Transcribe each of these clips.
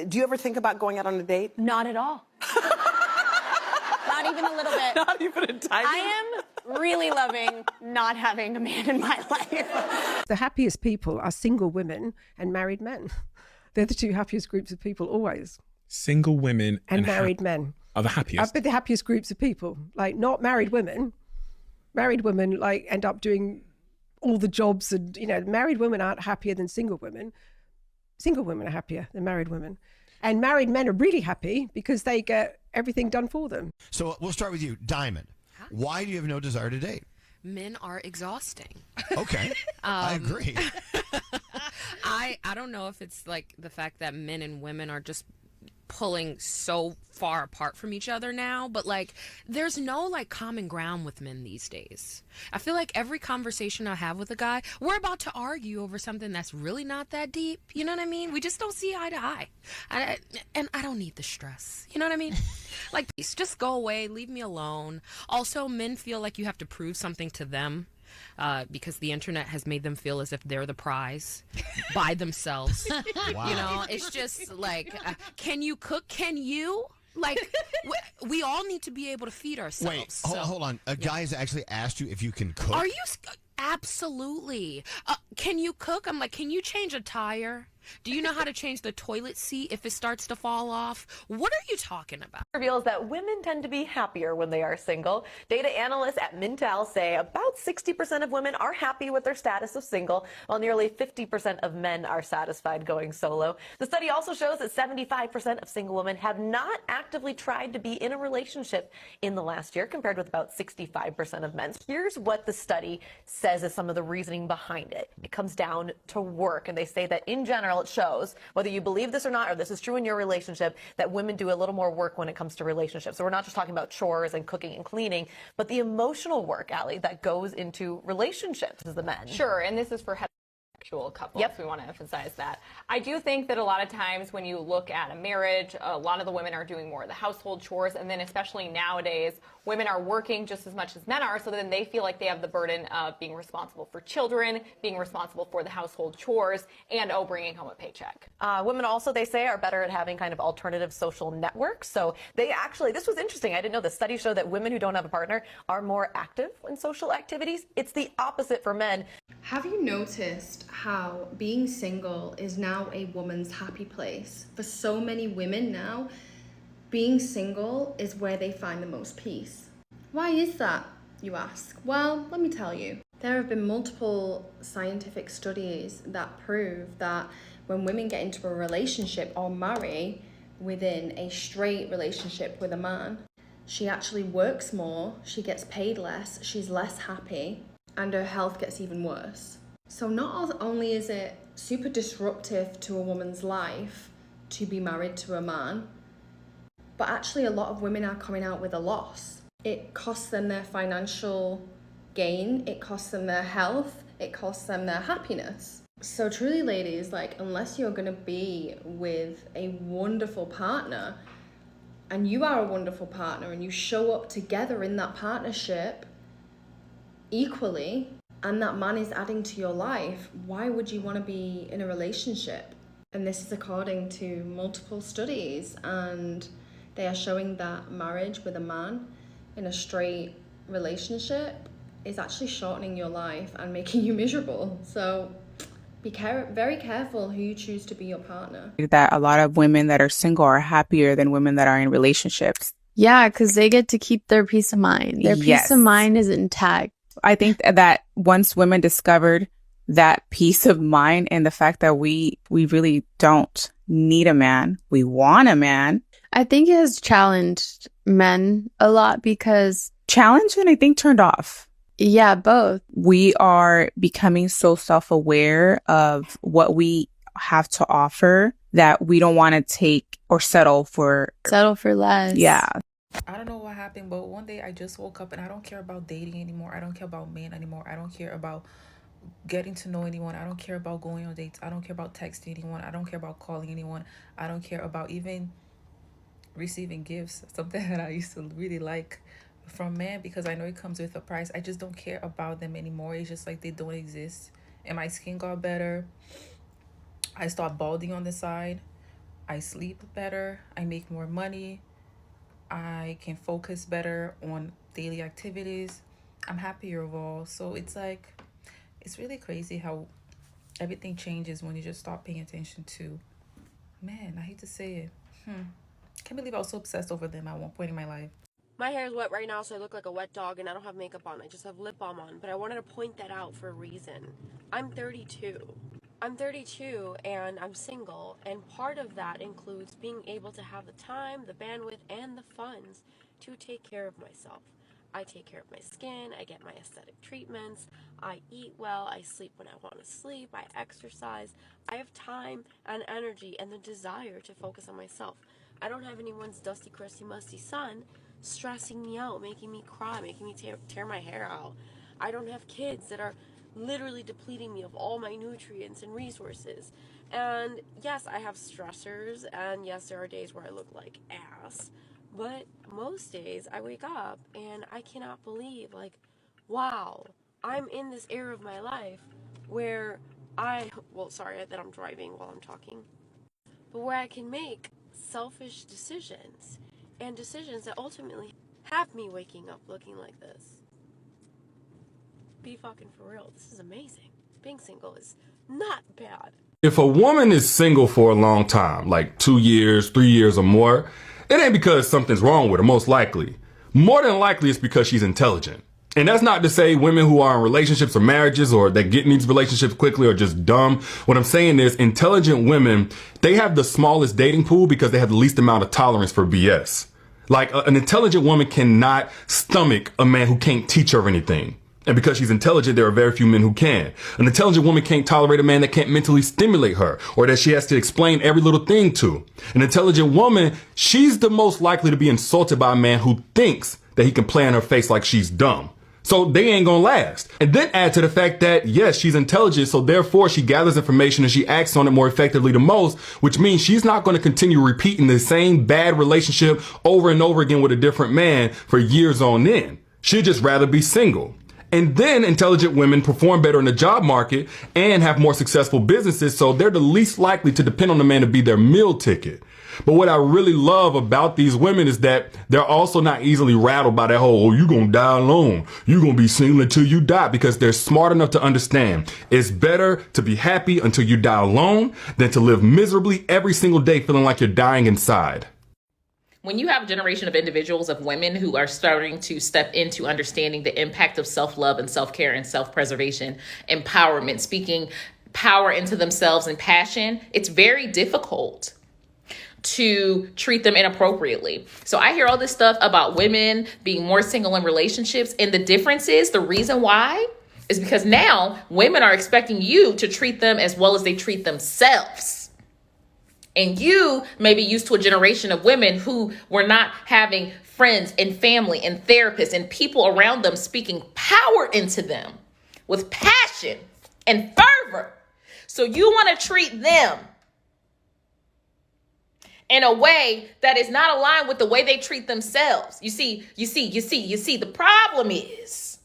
Do you ever think about going out on a date? Not at all. Not even a little bit. Not even a tiny. I am really loving not having a man in my life. The happiest people are single women and married men. They're the two happiest groups of people always. Single women and married men are the happiest. But the happiest groups of people, like not married women. Married women like end up doing all the jobs, and married women aren't happier than single women. Single women are happier than married women. And married men are really happy because they get everything done for them. So we'll start with you, Diamond. Hi. Why do you have no desire to date? Men are exhausting. Okay, I agree. I don't know if it's like the fact that men and women are just pulling so far apart from each other now, but like there's no like common ground with men these days. I feel like every conversation I have with a guy, we're about to argue over something that's really not that deep. You know what I mean? We just don't see eye to eye. And I don't need the stress. You know what I mean? Like, please, just go away, leave me alone. Also, men feel like you have to prove something to them. Because the internet has made them feel as if they're the prize by themselves. Wow. It's just like, can you cook? Can you? Like, we all need to be able to feed ourselves. Wait, hold on. A guy has actually asked you if you can cook. Are you? Absolutely. Can you cook? I'm like, can you change a tire? Do you know how to change the toilet seat if it starts to fall off? What are you talking about? Reveals that women tend to be happier when they are single. Data analysts at Mintel say about 60% of women are happy with their status of single, while nearly 50% of men are satisfied going solo. The study also shows that 75% of single women have not actively tried to be in a relationship in the last year, compared with about 65% of men. Here's what the study says is some of the reasoning behind it. It comes down to work, and they say that in general, it shows, whether you believe this or not, or this is true in your relationship, that women do a little more work when it comes to relationships. So we're not just talking about chores and cooking and cleaning, but the emotional work, Allie, that goes into relationships as the men. Sure, and this is for heterosexual couples. Yep. We want to emphasize that. I do think that a lot of times when you look at a marriage, a lot of the women are doing more of the household chores, and then especially nowadays, women are working just as much as men are, so then they feel like they have the burden of being responsible for children, being responsible for the household chores, and bringing home a paycheck. Women also, they say, are better at having kind of alternative social networks. So they actually, this was interesting, I didn't know this, studies show that women who don't have a partner are more active in social activities. It's the opposite for men. Have you noticed how being single is now a woman's happy place? For so many women now, being single is where they find the most peace. Why is that, you ask? Well, let me tell you. There have been multiple scientific studies that prove that when women get into a relationship or marry within a straight relationship with a man, she actually works more, she gets paid less, she's less happy, and her health gets even worse. So not only is it super disruptive to a woman's life to be married to a man, but actually a lot of women are coming out with a loss. It costs them their financial gain, it costs them their health, it costs them their happiness. So truly, ladies, like, unless you're gonna be with a wonderful partner, and you are a wonderful partner, and you show up together in that partnership equally, and that man is adding to your life, why would you want to be in a relationship? And this is according to multiple studies, and they are showing that marriage with a man in a straight relationship is actually shortening your life and making you miserable. So be very careful who you choose to be your partner. That a lot of women that are single are happier than women that are in relationships. Yeah, because they get to keep their peace of mind. Their peace of mind is intact. I think that once women discovered that peace of mind and the fact that we really don't need a man, we want a man. I think it has challenged men a lot because... Challenged and I think turned off. Yeah, both. We are becoming so self-aware of what we have to offer that we don't want to take or settle for less. Yeah. I don't know what happened, but one day I just woke up and I don't care about dating anymore. I don't care about men anymore. I don't care about getting to know anyone. I don't care about going on dates. I don't care about texting anyone. I don't care about calling anyone. I don't care about even receiving gifts, something that I used to really like from men, because I know it comes with a price. I just don't care about them anymore. It's just like they don't exist. And my skin got better. I stopped balding on the side. I sleep better, I make more money, I can focus better on daily activities. I'm happier overall. So it's like, it's really crazy how everything changes when you just stop paying attention to, man, I hate to say it. Can't believe I was so obsessed over them at one point in my life. My hair is wet right now, so I look like a wet dog, and I don't have makeup on. I just have lip balm on, but I wanted to point that out for a reason. I'm 32. I'm 32, and I'm single, and part of that includes being able to have the time, the bandwidth, and the funds to take care of myself. I take care of my skin, I get my aesthetic treatments, I eat well, I sleep when I want to sleep, I exercise. I have time and energy and the desire to focus on myself. I don't have anyone's dusty, crusty, musty son stressing me out, making me cry, making me tear my hair out. I don't have kids that are literally depleting me of all my nutrients and resources. And yes, I have stressors, and yes, there are days where I look like ass, but most days I wake up and I cannot believe, like, wow, I'm in this era of my life where sorry that I'm driving while I'm talking, but where I can make selfish decisions, and decisions that ultimately have me waking up looking like this. Be fucking for real. This is amazing. Being single is not bad. If a woman is single for a long time, like 2 years, 3 years or more, it ain't because something's wrong with her, most likely. More than likely it's because she's intelligent. And that's not to say women who are in relationships or marriages or that get in these relationships quickly are just dumb. What I'm saying is intelligent women, they have the smallest dating pool because they have the least amount of tolerance for BS. Like an intelligent woman cannot stomach a man who can't teach her anything. And because she's intelligent, there are very few men who can. An intelligent woman can't tolerate a man that can't mentally stimulate her or that she has to explain every little thing to. An intelligent woman, she's the most likely to be insulted by a man who thinks that he can play in her face like she's dumb. So they ain't gonna last. And then add to the fact that, yes, she's intelligent, so therefore she gathers information and she acts on it more effectively than most, which means she's not gonna continue repeating the same bad relationship over and over again with a different man for years on end. She'd just rather be single. And then intelligent women perform better in the job market and have more successful businesses, so they're the least likely to depend on the man to be their meal ticket. But what I really love about these women is that they're also not easily rattled by that whole, oh, you gonna die alone. You gonna be single until you die, because they're smart enough to understand it's better to be happy until you die alone than to live miserably every single day feeling like you're dying inside. When you have a generation of individuals, of women who are starting to step into understanding the impact of self-love and self-care and self-preservation, empowerment, speaking power into themselves and passion, it's very difficult to treat them inappropriately. So I hear all this stuff about women being more single in relationships, and the difference is, the reason why is because now women are expecting you to treat them as well as they treat themselves. And you may be used to a generation of women who were not having friends and family and therapists and people around them speaking power into them with passion and fervor. So you want to treat them in a way that is not aligned with the way they treat themselves. You see, the problem is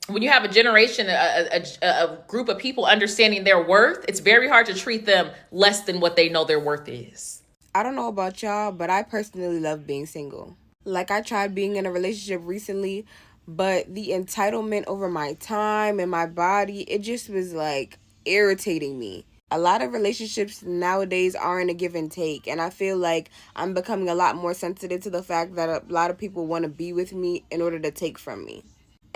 when you have a generation, a group of people understanding their worth, it's very hard to treat them less than what they know their worth is. I don't know about y'all, but I personally love being single. Like, I tried being in a relationship recently, but the entitlement over my time and my body, it just was like irritating me. A lot of relationships nowadays aren't a give and take, and I feel like I'm becoming a lot more sensitive to the fact that a lot of people want to be with me in order to take from me.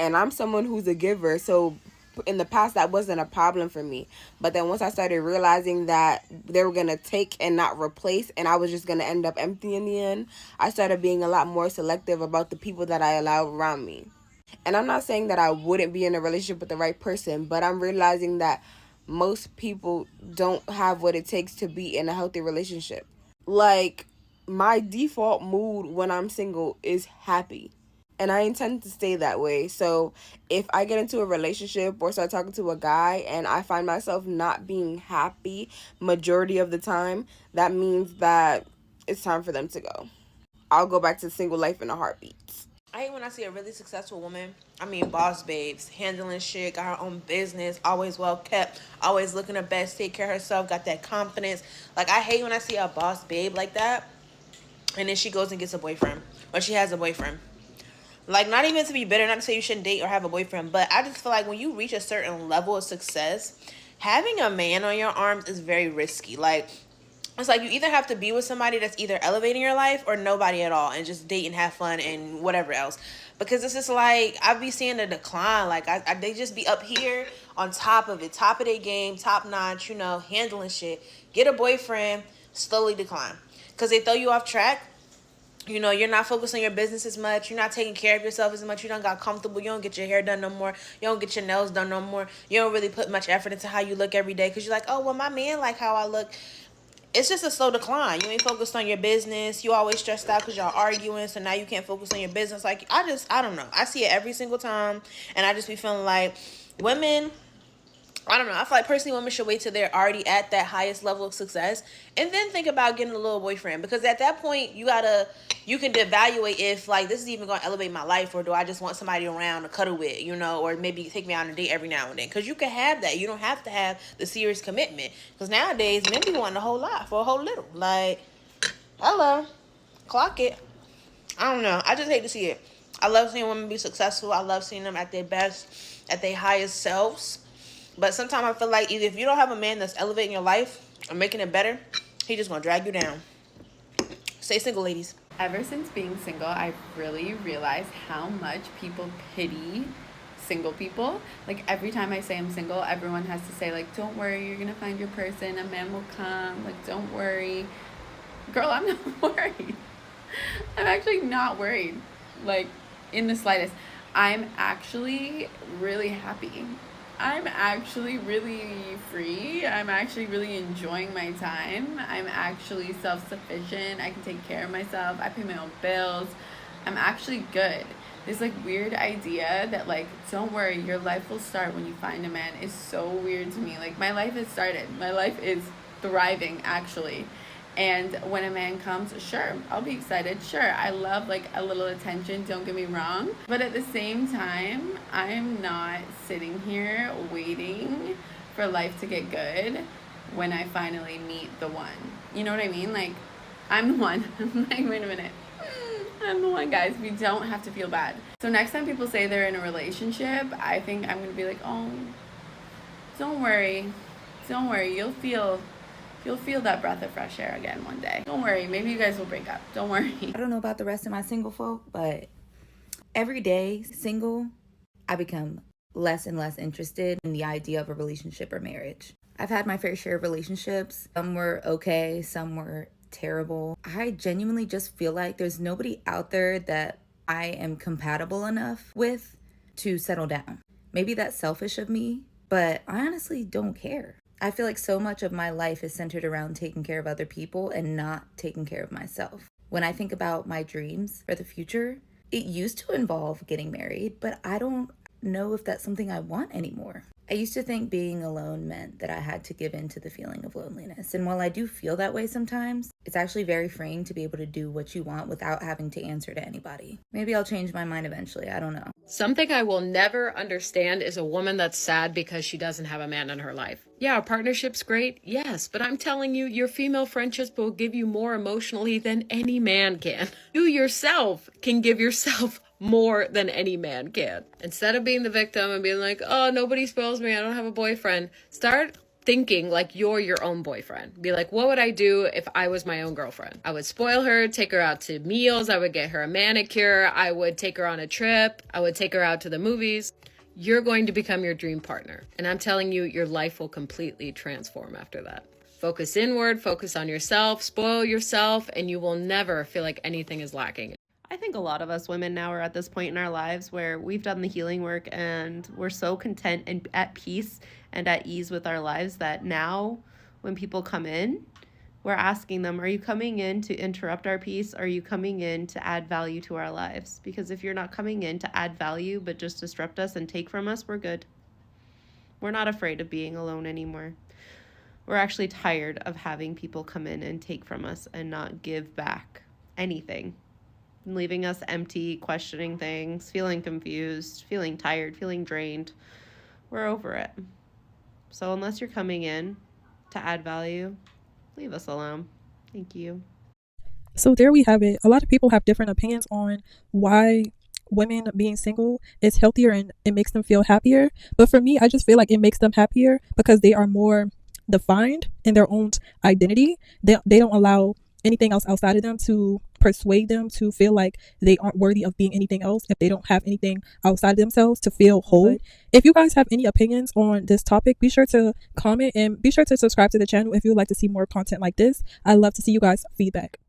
And I'm someone who's a giver, so in the past that wasn't a problem for me. But then once I started realizing that they were going to take and not replace, and I was just going to end up empty in the end, I started being a lot more selective about the people that I allow around me. And I'm not saying that I wouldn't be in a relationship with the right person, but I'm realizing that most people don't have what it takes to be in a healthy relationship. Like, my default mood when I'm single is happy. And I intend to stay that way. So if I get into a relationship or start talking to a guy and I find myself not being happy majority of the time, that means that it's time for them to go. I'll go back to single life in a heartbeat. I hate when I see a really successful woman. I mean, boss babes, handling shit, got her own business, always well kept, always looking her best, take care of herself, got that confidence. Like, I hate when I see a boss babe like that, and then she goes and gets a boyfriend, or she has a boyfriend. Like, not even to be bitter, not to say you shouldn't date or have a boyfriend, but I just feel like when you reach a certain level of success, having a man on your arms is very risky. Like, it's like you either have to be with somebody that's either elevating your life or nobody at all and just date and have fun and whatever else. Because it's just like, I be seeing the decline. Like, they just be up here on top of it, top of their game, top notch, you know, handling shit. Get a boyfriend, slowly decline. Because they throw you off track. You know, you're not focused on your business as much. You're not taking care of yourself as much. You don't got comfortable. You don't get your hair done no more. You don't get your nails done no more. You don't really put much effort into how you look every day because you're like, oh, well, my man like how I look. It's just a slow decline. You ain't focused on your business. You always stressed out because y'all arguing, so now you can't focus on your business. Like, I don't know. I see it every single time, and I just be feeling like women, I don't know. I feel like personally women should wait till they're already at that highest level of success and then think about getting a little boyfriend. Because at that point, you can evaluate if, like, this is even going to elevate my life, or do I just want somebody around to cuddle with, you know, or maybe take me on a date every now and then. Because you can have that. You don't have to have the serious commitment. Because nowadays, men be wanting a whole lot for a whole little. Like, hello, clock it. I don't know. I just hate to see it. I love seeing women be successful. I love seeing them at their best, at their highest selves. But sometimes I feel like either if you don't have a man that's elevating your life or making it better, he just gonna drag you down. Stay single, ladies. Ever since being single, I've really realized how much people pity single people. Like, every time I say I'm single, everyone has to say, like, don't worry, you're gonna find your person, a man will come, like, don't worry. Girl, I'm not worried. I'm actually not worried, like, in the slightest. I'm actually really happy. I'm actually really free. I'm actually really enjoying my time. I'm actually self-sufficient. I can take care of myself. I pay my own bills. I'm actually good. This, like, weird idea that, like, don't worry, your life will start when you find a man is so weird to me. Like, my life has started. My life is thriving, actually. And when a man comes, sure, I'll be excited. Sure, I love, like, a little attention, don't get me wrong. But at the same time, I'm not sitting here waiting for life to get good when I finally meet the one. You know what I mean? Like, I'm the one. I'm like, wait a minute. I'm the one, guys. We don't have to feel bad. So next time people say they're in a relationship, I think I'm going to be like, oh, don't worry. Don't worry. You'll feel that breath of fresh air again one day. Don't worry, maybe you guys will break up. Don't worry. I don't know about the rest of my single folk, but every day single, I become less and less interested in the idea of a relationship or marriage. I've had my fair share of relationships. Some were okay, some were terrible. I genuinely just feel like there's nobody out there that I am compatible enough with to settle down. Maybe that's selfish of me, but I honestly don't care. I feel like so much of my life is centered around taking care of other people and not taking care of myself. When I think about my dreams for the future, it used to involve getting married, but I don't know if that's something I want anymore. I used to think being alone meant that I had to give in to the feeling of loneliness. And while I do feel that way sometimes, it's actually very freeing to be able to do what you want without having to answer to anybody. Maybe I'll change my mind eventually. I don't know. Something I will never understand is a woman that's sad because she doesn't have a man in her life. Yeah, a partnership's great, yes, but I'm telling you, your female friendship will give you more emotionally than any man can. You yourself can give yourself more than any man can. Instead of being the victim and being like, oh, nobody spoils me, I don't have a boyfriend, start thinking like you're your own boyfriend. Be like, what would I do if I was my own girlfriend? I would spoil her, take her out to meals, I would get her a manicure, I would take her on a trip, I would take her out to the movies. You're going to become your dream partner. And I'm telling you, your life will completely transform after that. Focus inward, focus on yourself, spoil yourself, and you will never feel like anything is lacking. I think a lot of us women now are at this point in our lives where we've done the healing work and we're so content and at peace and at ease with our lives that now when people come in, we're asking them, are you coming in to interrupt our peace? Or are you coming in to add value to our lives? Because if you're not coming in to add value, but just disrupt us and take from us, we're good. We're not afraid of being alone anymore. We're actually tired of having people come in and take from us and not give back anything. leaving us empty, questioning things, feeling confused, feeling tired, feeling drained. We're over it. So unless you're coming in to add value, leave us alone. Thank you. So there we have it. A lot of people have different opinions on why women being single is healthier and it makes them feel happier. But for me, I just feel like it makes them happier because they are more defined in their own identity. They don't allow anything else outside of them to persuade them to feel like they aren't worthy of being anything else if they don't have anything outside of themselves to feel whole. If you guys have any opinions on this topic, be sure to comment and be sure to subscribe to the channel if you would like to see more content like this. I'd love to see you guys' feedback.